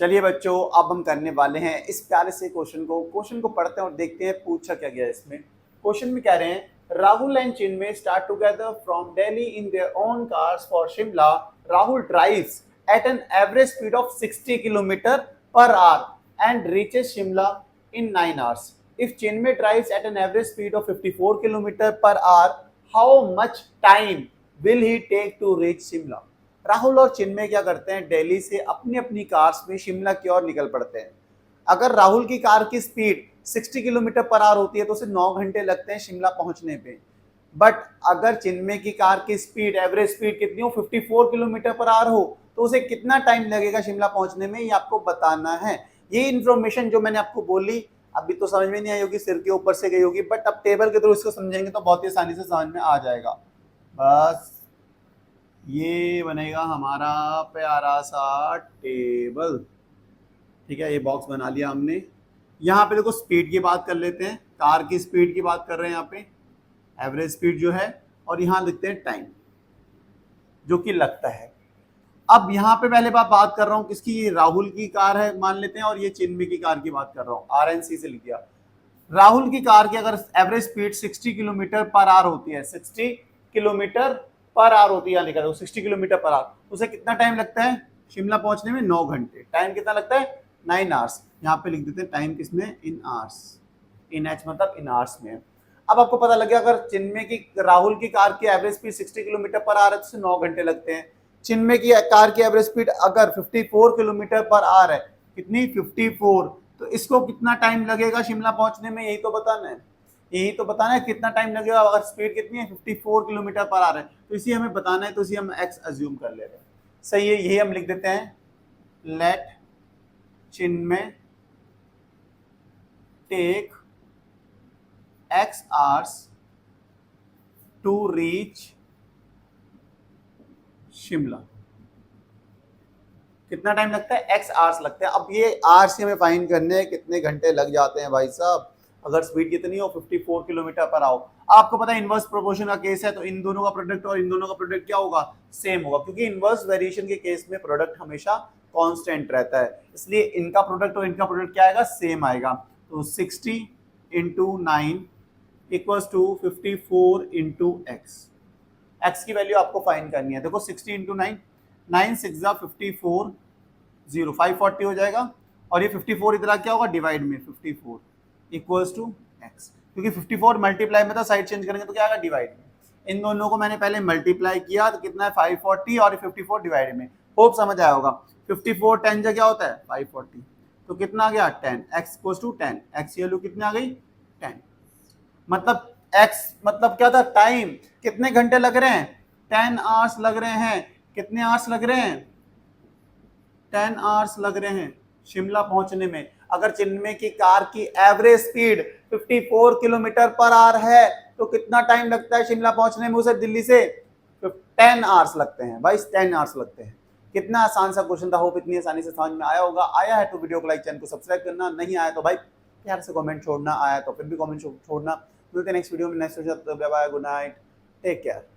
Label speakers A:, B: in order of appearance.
A: चलिए बच्चों, अब हम करने वाले हैं इस प्यारे से क्वेश्चन को पढ़ते हैं और देखते हैं पूछा क्या गया है इसमें। क्वेश्चन में कह रहे हैं Rahul and Chinmay start together from Delhi in their own cars for Shimla. Rahul drives at an average speed of 60 kilometre per hour and reaches Shimla in 9 hours. If Chinmay drives at an average speed of 54 kilometer per hour, how much time will he take to reach Shimla? Rahul और चिन्मय क्या करते हैं, दिल्ली से अपनी अपनी cars में शिमला की ओर निकल पड़ते हैं। अगर राहुल की कार की स्पीड 60 किलोमीटर पर आवर होती है तो उसे 9 घंटे लगते हैं शिमला पहुंचने पे। बट अगर चिन्मय की कार की स्पीड एवरेज स्पीड कितनी हो, 54 किलोमीटर पर आवर हो, तो उसे कितना टाइम लगेगा शिमला पहुंचने में, ये आपको बताना है। ये इन्फॉर्मेशन जो मैंने आपको बोली अभी तो समझ में नहीं आई होगी, सिर के ऊपर से गई होगी, बट अब टेबल के थ्रू इसको समझेंगे तो बहुत ही आसानी से समझ में आ जाएगा। बस ये बनेगा हमारा प्यारा सा टेबल। ठीक है, ये बॉक्स बना लिया हमने। यहाँ पे देखो स्पीड की बात कर लेते हैं, कार की स्पीड की बात कर रहे हैं यहाँ पे, एवरेज स्पीड जो है, और यहाँ लिखते हैं टाइम जो कि लगता है। अब यहाँ पे पहले बात कर रहा हूँ किसकी, ये राहुल की कार है मान लेते हैं, और ये चिन्मय की कार की बात कर रहा हूँ, RNC से लिख दिया। राहुल की कार की अगर average speed 60 kilometre per our होती है, 60 किलोमीटर पर आवर होती है, लिखा 60 किलोमीटर पर आवर, उसे कितना टाइम लगता है शिमला पहुंचने में? 9 घंटे। टाइम कितना लगता है? 9 hours। यहाँ पे लिख देते हैं टाइम किसमें, इन आवर्स, इन एच मतलब इन आवर्स में। अब आपको पता लग गया अगर चिन्मय की राहुल की कार की average speed 60 kilometre per our है तो 9 घंटे लगते हैं। चिन्मय की कार की एवरेज स्पीड अगर 54 किलोमीटर पर आवर है, कितनी, 54, तो इसको कितना टाइम लगेगा शिमला पहुंचने में, यही तो बताना है। यही तो बताना है कितना टाइम लगेगा। अगर स्पीड कितनी है, 54 किलोमीटर पर आवर है, तो इसी हमें बताना है, तो इसी हम एक्स अज्यूम कर ले रहे हैं। सही है, यही हम लिख देते हैं, let Chinmay take x hours to reach Shimla. कितना टाइम लगता है? x hours लगते हैं। अब ये hours से हमें फाइंड करने हैं कितने घंटे लग जाते हैं भाई साहब। अगर स्पीड कितनी हो, 54 किलोमीटर पर आओ, आपको पता है इनवर्स प्रोपोर्शन का केस है, तो इन दोनों का प्रोडक्ट और इन दोनों का प्रोडक्ट क्या होगा, सेम होगा, क्योंकि इनवर्स वेरिएशन के केस में प्रोडक्ट हमेशा कांस्टेंट रहता है, इसलिए इनका प्रोडक्ट और इनका प्रोडक्ट क्या आएगा, सेम आएगा। तो 60 into 9 equals to 54 into x. X की वैल्यू आपको फाइंड करनी है। देखो 60 इंटू 9, 9 6 54, 0 540 हो जाएगा, और ये 54 इधर क्या होगा, डिवाइड में 54 इक्वल्स टू एक्स, क्योंकि 54 मल्टीप्लाई में था, साइड चेंज करेंगे तो क्या आएगा, डिवाइड में। इन दोनों को मैंने पहले मल्टीप्लाई किया तो कितना है, 540, और 54 डिवाइड में। होप समझ आया होगा। 54 10 जा क्या होता है, 540, तो कितना आ गया, 10, एक्स इक्वल्स टू 10, एक्स की वैल्यू कितनी आ गई, 10। मतलब x मतलब क्या था, टाइम, कितने घंटे लग रहे हैं, 10 आवर्स लग रहे हैं। कितने आवर्स लग रहे हैं, 10 आवर्स लग रहे हैं शिमला पहुंचने में। अगर चिन्मय की कार की average speed 54 kilometre per our है तो कितना टाइम लगता है शिमला पहुंचने में उसे दिल्ली से, 10 आवर्स लगते हैं भाई, 10 आवर्स लगते हैं। कितना आसान सा क्वेश्चन था, होप इतनी आसानी से समझ में आया होगा। आया है तो वीडियो को लाइक, चैनल को सब्सक्राइब करना, नहीं आया तो भाई प्यार से कमेंट छोड़ना, आया तो फिर भी कमेंट छोड़ना। मिलते हैं नेक्स्ट वीडियो में, next video, bye bye, good night, take care.